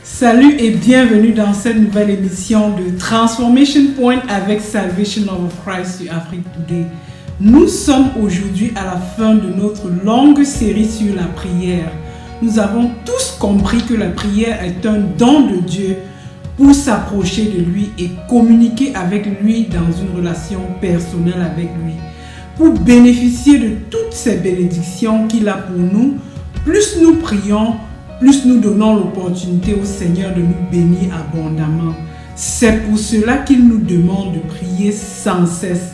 Salut et bienvenue dans cette nouvelle émission de Transformation Point avec Salvation of Christ sur Afrique Today. Nous sommes aujourd'hui à la fin de notre longue série sur la prière. Nous avons tous compris que la prière est un don de Dieu pour s'approcher de lui et communiquer avec lui dans une relation personnelle avec lui. Pour bénéficier de toutes ces bénédictions qu'il a pour nous, plus nous prions, plus nous donnons l'opportunité au Seigneur de nous bénir abondamment. C'est pour cela qu'il nous demande de prier sans cesse.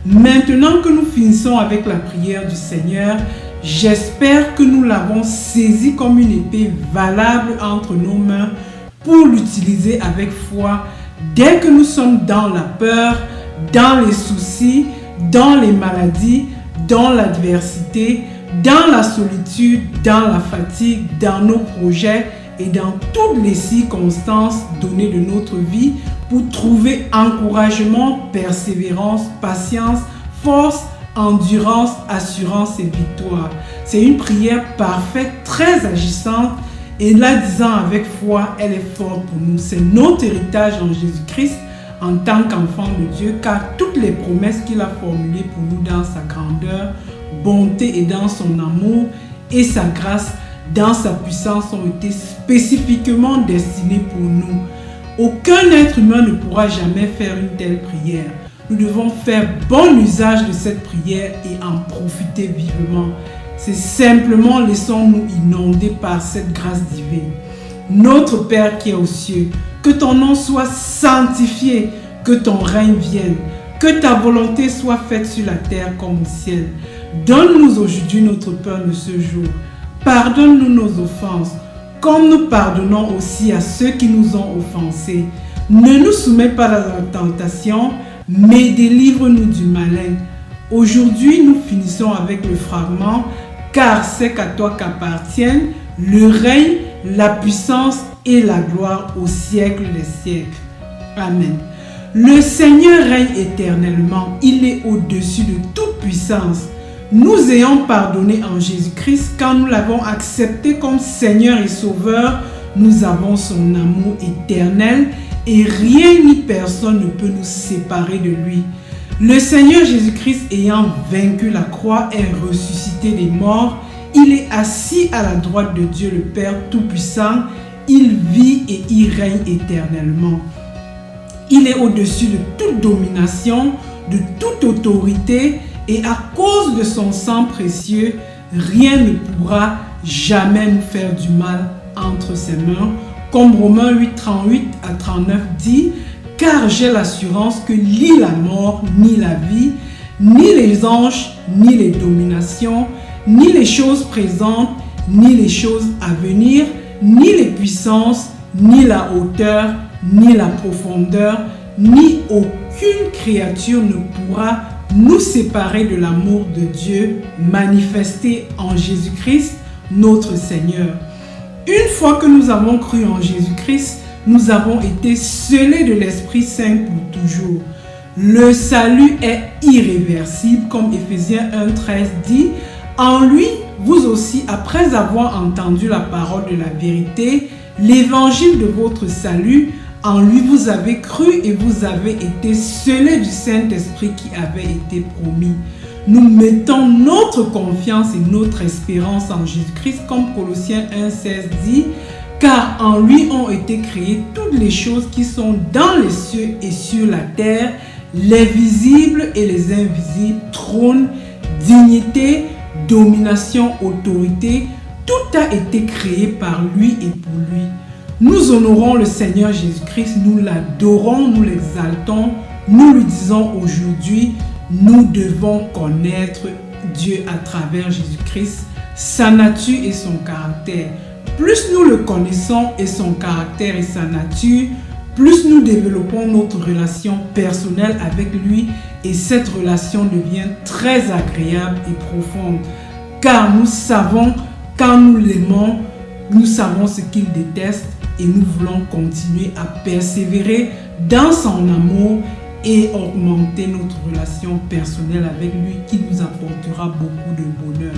Maintenant que nous finissons avec la prière du Seigneur, j'espère que nous l'avons saisi comme une épée valable entre nos mains pour l'utiliser avec foi dès que nous sommes dans la peur, dans les soucis, dans les maladies, dans l'adversité, dans la solitude, dans la fatigue, dans nos projets et dans toutes les circonstances données de notre vie pour trouver encouragement, persévérance, patience, force, endurance, assurance et victoire. C'est une prière parfaite, très agissante et la disant avec foi, elle est forte pour nous. C'est notre héritage en Jésus-Christ en tant qu'enfant de Dieu, car toutes les promesses qu'il a formulées pour nous dans sa grandeur, bonté et dans son amour et sa grâce dans sa puissance ont été spécifiquement destinées pour nous. Aucun être humain ne pourra jamais faire une telle prière. Nous devons faire bon usage de cette prière et en profiter vivement. C'est simplement laissons-nous inonder par cette grâce divine. Notre Père qui est aux cieux, que ton nom soit sanctifié, que ton règne vienne, que ta volonté soit faite sur la terre comme au ciel. Donne-nous aujourd'hui notre pain de ce jour. Pardonne-nous nos offenses, comme nous pardonnons aussi à ceux qui nous ont offensés. Ne nous soumets pas à la tentation, mais délivre-nous du malin. Aujourd'hui, nous finissons avec le fragment « Car c'est qu'à toi qu'appartiennent le règne, la puissance et la gloire au siècle des siècles. » Amen. Le Seigneur règne éternellement. Il est au-dessus de toute puissance. Nous ayons pardonné en Jésus-Christ quand nous l'avons accepté comme Seigneur et Sauveur. Nous avons son amour éternel et rien ni personne ne peut nous séparer de lui. Le Seigneur Jésus-Christ ayant vaincu la croix est ressuscité des morts. Il est assis à la droite de Dieu le Père Tout-Puissant. Il vit et il règne éternellement. Il est au-dessus de toute domination, de toute autorité et à cause de son sang précieux, rien ne pourra jamais nous faire du mal entre ses mains. Comme Romains 8, 38 à 39 dit, « Car j'ai l'assurance que ni la mort, ni la vie, ni les anges, ni les dominations, ni les choses présentes, ni les choses à venir, ni les puissances, ni la hauteur, ni la profondeur, ni aucune créature ne pourra nous séparer de l'amour de Dieu manifesté en Jésus-Christ, notre Seigneur. » Une fois que nous avons cru en Jésus-Christ, nous avons été scellés de l'Esprit Saint pour toujours. Le salut est irréversible, comme Éphésiens 1,13 dit. En lui, vous aussi, après avoir entendu la parole de la vérité, l'évangile de votre salut, en lui vous avez cru et vous avez été scellés du Saint-Esprit qui avait été promis. Nous mettons notre confiance et notre espérance en Jésus-Christ, comme Colossiens 1,16 dit, car en lui ont été créées toutes les choses qui sont dans les cieux et sur la terre, les visibles et les invisibles, trône, dignité, domination, autorité, tout a été créé par lui et pour lui. Nous honorons le Seigneur Jésus-Christ, nous l'adorons, nous l'exaltons, nous lui disons aujourd'hui, nous devons connaître Dieu à travers Jésus-Christ, sa nature et son caractère. Plus nous le connaissons et son caractère et sa nature, plus nous développons notre relation personnelle avec lui et cette relation devient très agréable et profonde. Car nous savons, quand nous l'aimons, nous savons ce qu'il déteste et nous voulons continuer à persévérer dans son amour et augmenter notre relation personnelle avec lui qui nous apportera beaucoup de bonheur.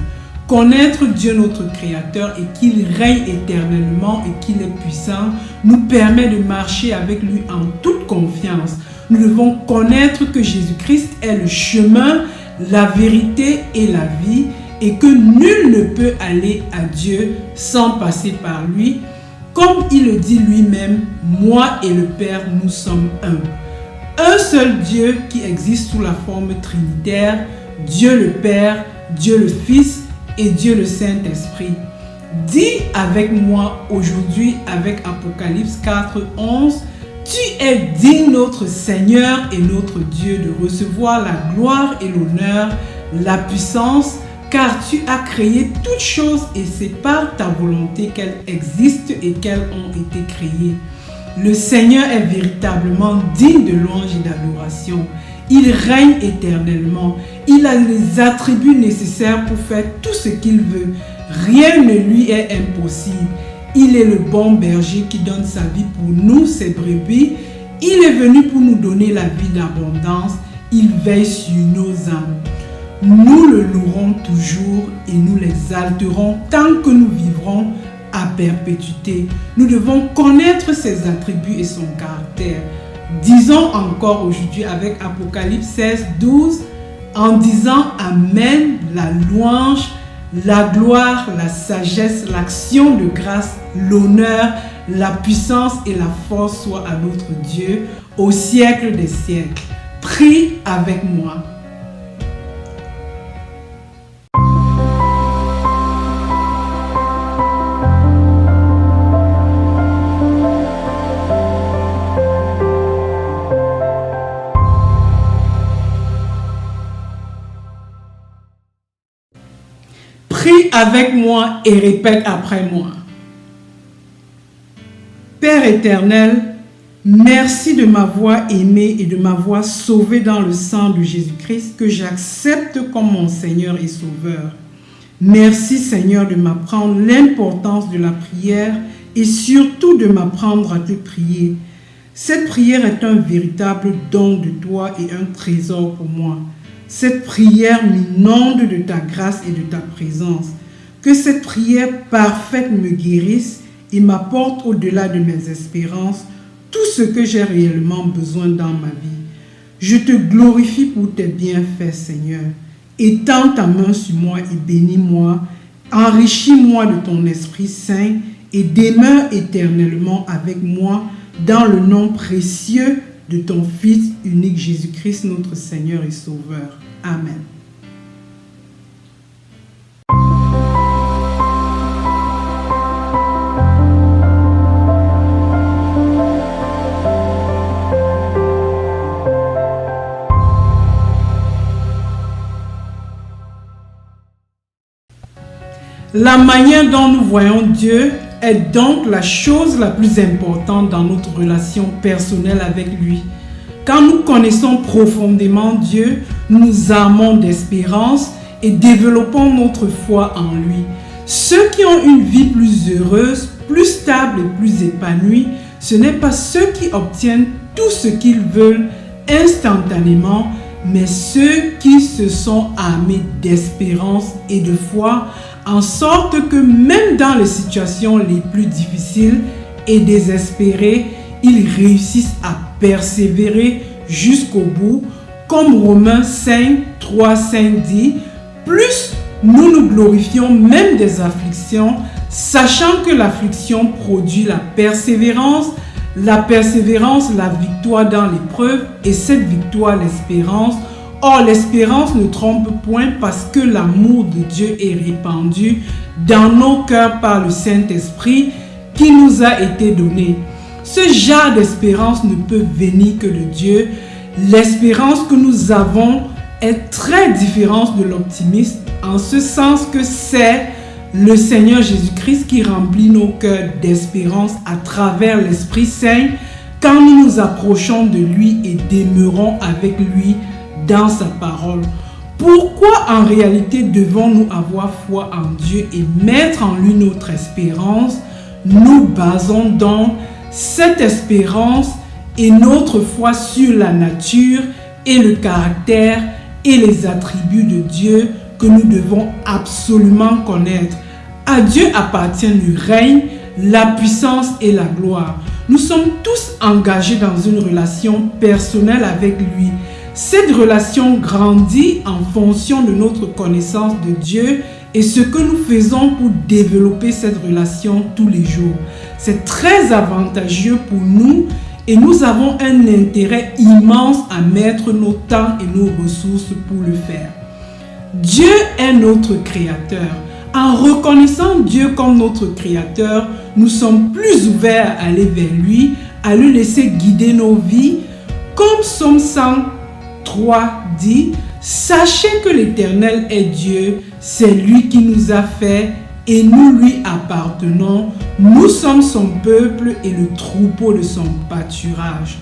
Connaître Dieu notre Créateur et qu'il règne éternellement et qu'il est puissant nous permet de marcher avec lui en toute confiance. Nous devons connaître que Jésus-Christ est le chemin, la vérité et la vie et que nul ne peut aller à Dieu sans passer par lui. Comme il le dit lui-même, moi et le Père, nous sommes un. Un seul Dieu qui existe sous la forme trinitaire, Dieu le Père, Dieu le Fils et Dieu le Saint-Esprit. Dis avec moi aujourd'hui avec Apocalypse 4, 11, tu es digne notre Seigneur et notre Dieu de recevoir la gloire et l'honneur, la puissance, car tu as créé toutes choses et c'est par ta volonté qu'elles existent et qu'elles ont été créées. Le Seigneur est véritablement digne de louange et d'adoration. Il règne éternellement. Il a les attributs nécessaires pour faire tout ce qu'il veut. Rien ne lui est impossible. Il est le bon berger qui donne sa vie pour nous, ses brebis. Il est venu pour nous donner la vie d'abondance. Il veille sur nos âmes. Nous le louerons toujours et nous l'exalterons tant que nous vivrons à perpétuité. Nous devons connaître ses attributs et son caractère. Disons encore aujourd'hui avec Apocalypse 16, 12, en disant Amen, la louange, la gloire, la sagesse, l'action de grâce, l'honneur, la puissance et la force soient à notre Dieu au siècle des siècles. Prie avec moi. Prie avec moi et répète après moi. Père éternel, merci de m'avoir aimé et de m'avoir sauvé dans le sang de Jésus-Christ que j'accepte comme mon Seigneur et Sauveur. Merci Seigneur de m'apprendre l'importance de la prière et surtout de m'apprendre à te prier. Cette prière est un véritable don de toi et un trésor pour moi. Cette prière m'inonde de ta grâce et de ta présence. Que cette prière parfaite me guérisse et m'apporte au-delà de mes espérances tout ce que j'ai réellement besoin dans ma vie. Je te glorifie pour tes bienfaits, Seigneur. Étends ta main sur moi et bénis-moi. Enrichis-moi de ton Esprit Saint et demeure éternellement avec moi dans le nom précieux de ton Fils unique Jésus-Christ, notre Seigneur et Sauveur. Amen. La manière dont nous voyons Dieu est donc la chose la plus importante dans notre relation personnelle avec lui. Quand nous connaissons profondément Dieu, nous nous armons d'espérance et développons notre foi en lui. Ceux qui ont une vie plus heureuse, plus stable et plus épanouie, ce n'est pas ceux qui obtiennent tout ce qu'ils veulent instantanément, mais ceux qui se sont armés d'espérance et de foi, en sorte que même dans les situations les plus difficiles et désespérées, ils réussissent à persévérer jusqu'au bout, comme Romains 5, 3, 5 dit, plus nous nous glorifions même des afflictions, sachant que l'affliction produit la persévérance, la victoire dans l'épreuve, et cette victoire, l'espérance. Or, l'espérance ne trompe point parce que l'amour de Dieu est répandu dans nos cœurs par le Saint-Esprit qui nous a été donné. Ce genre d'espérance ne peut venir que de Dieu. L'espérance que nous avons est très différente de l'optimisme, en ce sens que c'est le Seigneur Jésus-Christ qui remplit nos cœurs d'espérance à travers l'Esprit Saint quand nous nous approchons de lui et demeurons avec lui dans sa parole. Pourquoi en réalité devons-nous avoir foi en Dieu et mettre en lui notre espérance? Nous basons donc cette espérance et notre foi sur la nature et le caractère et les attributs de Dieu que nous devons absolument connaître. À Dieu appartient le règne, la puissance et la gloire. Nous sommes tous engagés dans une relation personnelle avec lui. Cette relation grandit en fonction de notre connaissance de Dieu et ce que nous faisons pour développer cette relation tous les jours. C'est très avantageux pour nous et nous avons un intérêt immense à mettre nos temps et nos ressources pour le faire. Dieu est notre créateur. En reconnaissant Dieu comme notre créateur, nous sommes plus ouverts à aller vers lui, à lui laisser guider nos vies. Comme Psaume 103 dit, « Sachez que l'Éternel est Dieu, c'est lui qui nous a fait et nous lui appartenons. Nous sommes son peuple et le troupeau de son pâturage. »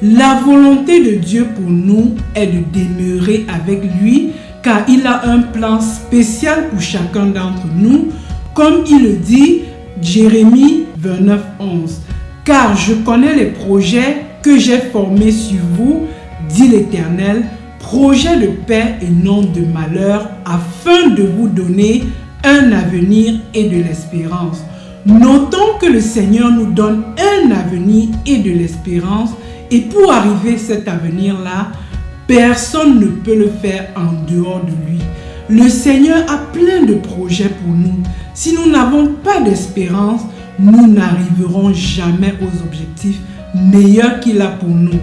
La volonté de Dieu pour nous est de demeurer avec lui, car il a un plan spécial pour chacun d'entre nous, comme il le dit, Jérémie 29, 11. « Car je connais les projets que j'ai formés sur vous, dit l'Éternel, projets de paix et non de malheur, afin de vous donner un avenir et de l'espérance. » Notons que le Seigneur nous donne un avenir et de l'espérance, et pour arriver à cet avenir-là, personne ne peut le faire en dehors de lui. Le Seigneur a plein de projets pour nous. Si nous n'avons pas d'espérance, nous n'arriverons jamais aux objectifs meilleurs qu'il a pour nous.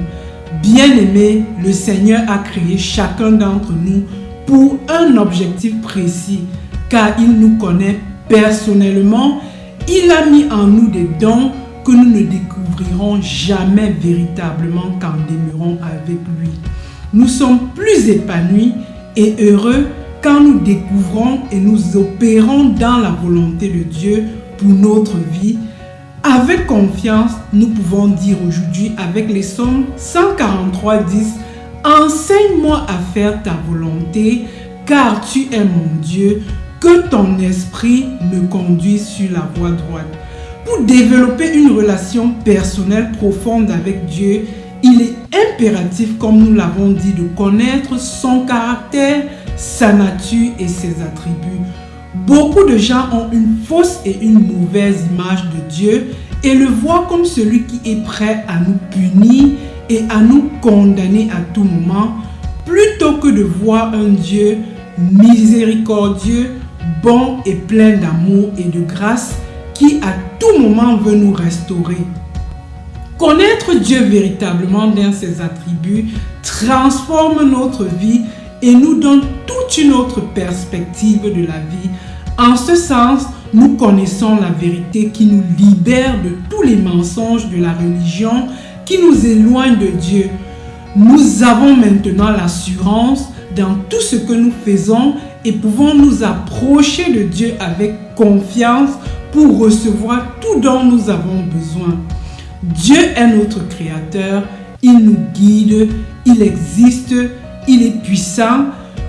Bien-aimés, le Seigneur a créé chacun d'entre nous pour un objectif précis, car il nous connaît personnellement. Il a mis en nous des dons que nous ne découvrirons jamais véritablement qu'en demeurant avec lui. Nous sommes plus épanouis et heureux quand nous découvrons et nous opérons dans la volonté de Dieu pour notre vie. Avec confiance, nous pouvons dire aujourd'hui avec les psaumes 143, 10, « Enseigne-moi à faire ta volonté, car tu es mon Dieu, que ton esprit me conduise sur la voie droite. » Pour développer une relation personnelle profonde avec Dieu, il est impératif, comme nous l'avons dit, de connaître son caractère, sa nature et ses attributs. Beaucoup de gens ont une fausse et une mauvaise image de Dieu et le voient comme celui qui est prêt à nous punir et à nous condamner à tout moment, plutôt que de voir un Dieu miséricordieux, bon et plein d'amour et de grâce qui à tout moment veut nous restaurer. Connaître Dieu véritablement dans ses attributs transforme notre vie et nous donne toute une autre perspective de la vie. En ce sens, nous connaissons la vérité qui nous libère de tous les mensonges de la religion qui nous éloignent de Dieu. Nous avons maintenant l'assurance dans tout ce que nous faisons et pouvons nous approcher de Dieu avec confiance pour recevoir tout dont nous avons besoin. Dieu est notre créateur, il nous guide, il existe, il est puissant.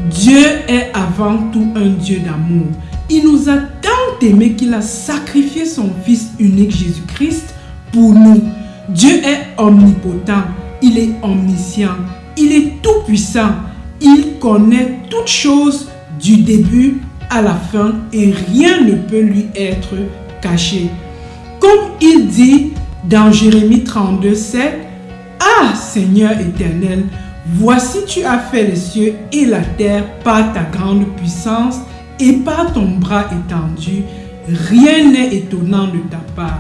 Dieu est avant tout un Dieu d'amour. Il nous a tant aimés qu'il a sacrifié son Fils unique Jésus-Christ pour nous. Dieu est omnipotent, il est omniscient, il est tout puissant. Il connaît toutes choses du début à la fin et rien ne peut lui être caché. Comme il dit dans Jérémie 32, 7, « Ah Seigneur éternel, voici tu as fait les cieux et la terre par ta grande puissance et par ton bras étendu. Rien n'est étonnant de ta part. »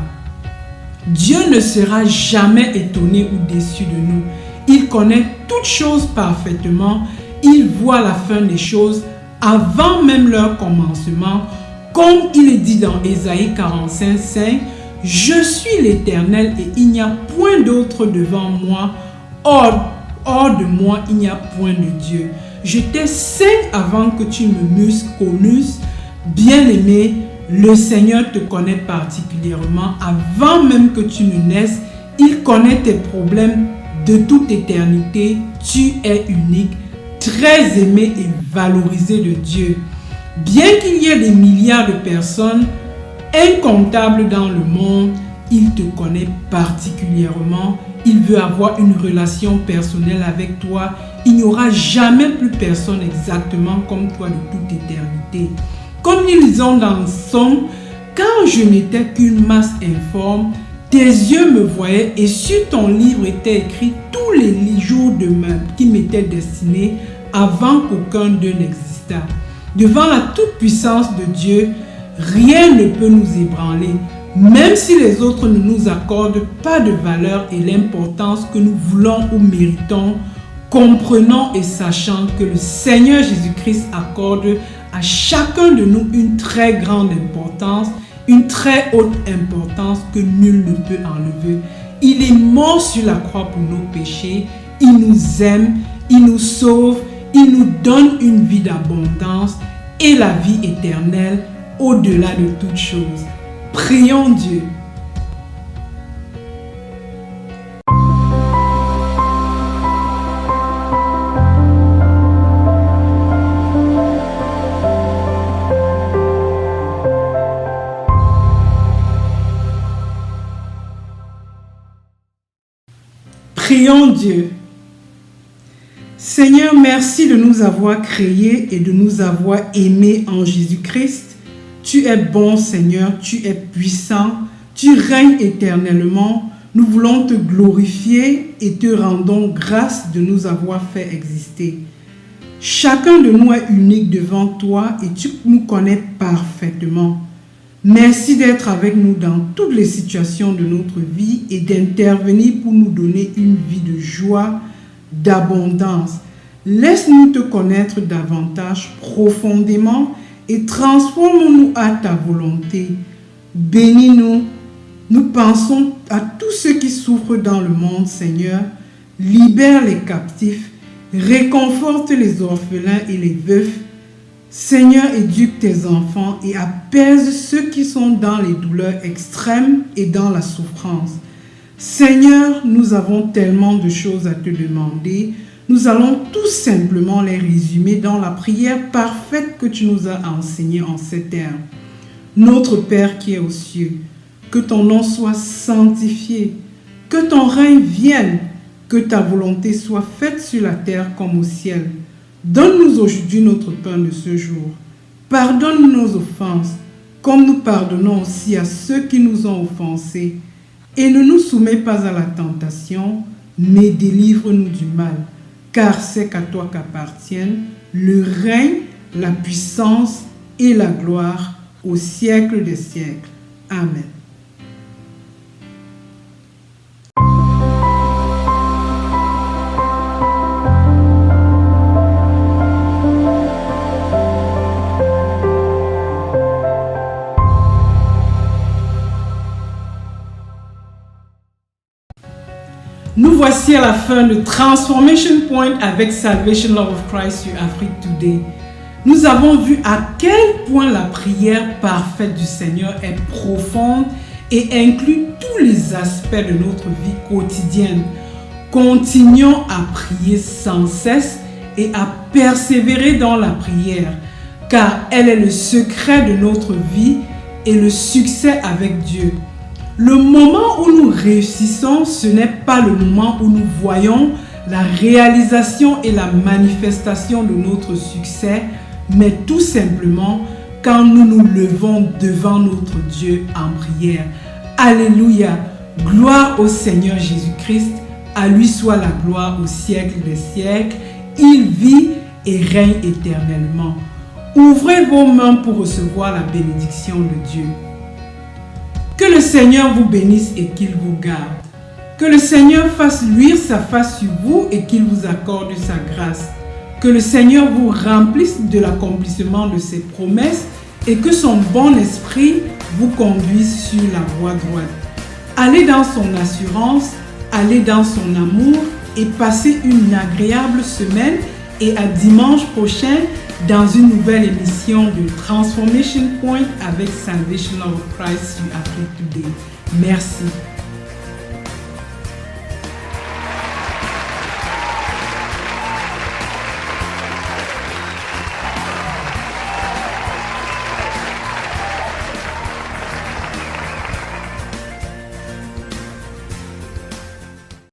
Dieu ne sera jamais étonné ou déçu de nous. Il connaît toutes choses parfaitement. Il voit la fin des choses avant même leur commencement. Comme il est dit dans Ésaïe 45, 5, Je suis l'Éternel et il n'y a point d'autre devant moi. Hors de moi, il n'y a point de Dieu. J'étais saint avant que tu me m'eusses connus. Bien-aimé, le Seigneur te connaît particulièrement. Avant même que tu ne naisses, il connaît tes problèmes de toute éternité. Tu es unique, très aimé et valorisé de Dieu. Bien qu'il y ait des milliards de personnes incomptables dans le monde, il te connaît particulièrement. Il veut avoir une relation personnelle avec toi. Il n'y aura jamais plus personne exactement comme toi de toute éternité. Comme nous lisons dans Somme, quand je n'étais qu'une masse informe, tes yeux me voyaient et sur ton livre étaient écrits tous les jours qui m'étaient destinés avant qu'aucun d'eux n'existât. Devant la toute-puissance de Dieu, rien ne peut nous ébranler, même si les autres ne nous accordent pas de valeur et l'importance que nous voulons ou méritons, comprenant et sachant que le Seigneur Jésus-Christ accorde à chacun de nous une très grande importance, une très haute importance que nul ne peut enlever. Il est mort sur la croix pour nos péchés, il nous aime, il nous sauve, il nous donne une vie d'abondance et la vie éternelle au-delà de toutes choses. Prions Dieu. Prions Dieu. Seigneur, merci de nous avoir créés et de nous avoir aimés en Jésus-Christ. Tu es bon, Seigneur, tu es puissant, tu règnes éternellement. Nous voulons te glorifier et te rendons grâce de nous avoir fait exister. Chacun de nous est unique devant toi et tu nous connais parfaitement. Merci d'être avec nous dans toutes les situations de notre vie et d'intervenir pour nous donner une vie de joie, d'abondance. Laisse-nous te connaître davantage, profondément, et transforme-nous à ta volonté. Bénis-nous. Nous pensons à tous ceux qui souffrent dans le monde, Seigneur. Libère les captifs, réconforte les orphelins et les veufs. Seigneur, éduque tes enfants et apaise ceux qui sont dans les douleurs extrêmes et dans la souffrance. Seigneur, nous avons tellement de choses à te demander. Nous allons tout simplement les résumer dans la prière parfaite que tu nous as enseignée en ces termes. Notre Père qui est aux cieux, que ton nom soit sanctifié, que ton règne vienne, que ta volonté soit faite sur la terre comme au ciel. Donne-nous aujourd'hui notre pain de ce jour. Pardonne nos offenses, comme nous pardonnons aussi à ceux qui nous ont offensés. Et ne nous soumets pas à la tentation, mais délivre-nous du mal. Car c'est qu'à toi qu'appartiennent le règne, la puissance et la gloire au siècle des siècles. Amen. Nous voici à la fin de Transformation Point avec Salvation Love of Christ sur Afrique Today. Nous avons vu à quel point la prière parfaite du Seigneur est profonde et inclut tous les aspects de notre vie quotidienne. Continuons à prier sans cesse et à persévérer dans la prière, car elle est le secret de notre vie et le succès avec Dieu. Le moment où nous réussissons, ce n'est pas le moment où nous voyons la réalisation et la manifestation de notre succès, mais tout simplement quand nous nous levons devant notre Dieu en prière. Alléluia! Gloire au Seigneur Jésus-Christ, à lui soit la gloire au siècle des siècles. Il vit et règne éternellement. Ouvrez vos mains pour recevoir la bénédiction de Dieu. Que le Seigneur vous bénisse et qu'il vous garde. Que le Seigneur fasse luire sa face sur vous et qu'il vous accorde sa grâce. Que le Seigneur vous remplisse de l'accomplissement de ses promesses et que son bon esprit vous conduise sur la voie droite. Allez dans son assurance, allez dans son amour et passez une agréable semaine et à dimanche prochain dans une nouvelle émission de Transformation Point avec Salvation of Christ sur Afrique Today. Merci.